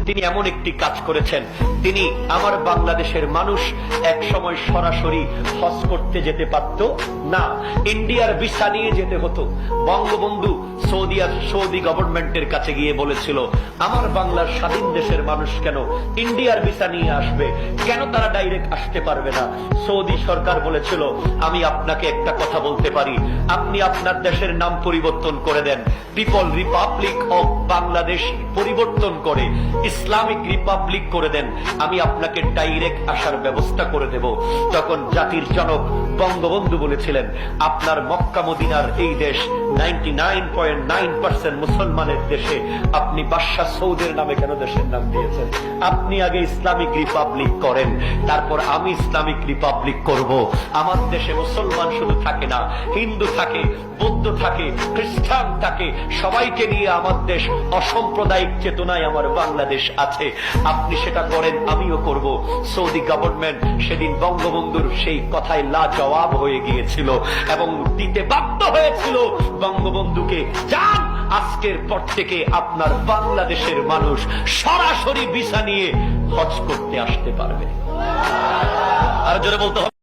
তিনি এমন একটি কাজ করেছেন, তিনি আমার বাংলাদেশের মানুষ এক সময় সরাসরি হজ করতে যেতে পারত না, ইন্ডিয়ার ভিসা নিয়ে যেতে হতো। বঙ্গবন্ধু সৌদি গভর্নমেন্টের কাছে গিয়ে বলেছিল, আমার বাংলার স্বাধীন দেশের মানুষ কেন ইন্ডিয়ার ভিসা নিয়ে আসবে, কেন তারা ডাইরেক্ট আসতে পারবে না? সৌদি সরকার বলেছিল, আমি আপনাকে একটা কথা বলতে পারি, আপনি আপনার দেশের নাম পরিবর্তন করে দেন, পিপল রিপাবলিক অফ বাংলাদেশ পরিবর্তন করে ইসলামিক রিপাবলিক করে দেন, আমি আপনাকে ডাইরেক্ট আসার ব্যবস্থা করে দেব। তখন জাতির জনক বঙ্গবন্ধু বলেছিলেন, আপনার মক্কা মদিনার এই দেশ 99.9% মুসলমানের দেশে আপনি বাদশাহ সৌদের নামে কেন দেশের নাম দিয়েছেন? আপনি আগে ইসলামিক রিপাবলিক করেন, তারপর আমি ইসলামিক রিপাবলিক করব। আমার দেশে মুসলমান শুধু থাকে না, হিন্দু থাকে, বৌদ্ধ থাকে, খ্রিস্টান থাকে, সবাইকে নিয়ে আমার দেশ অসাম্প্রদায়িক চেতনায় আমার বাংলাদেশ আছে। আপনি সেটা করেন, আমিও করব। সৌদি গভর্নমেন্ট সেদিন বঙ্গবন্ধুর সেই কথায় লাজবাব হয়ে গিয়েছিল এবং দিতে বাধ্য হয়েছিল বঙ্গবন্ধুকে, যান আজকের পর থেকে আপনার বাংলাদেশের মানুষ সরাসরি ভিসা নিয়ে হজ করতে আসতে পারবে। আর জোরে বলতে হবে।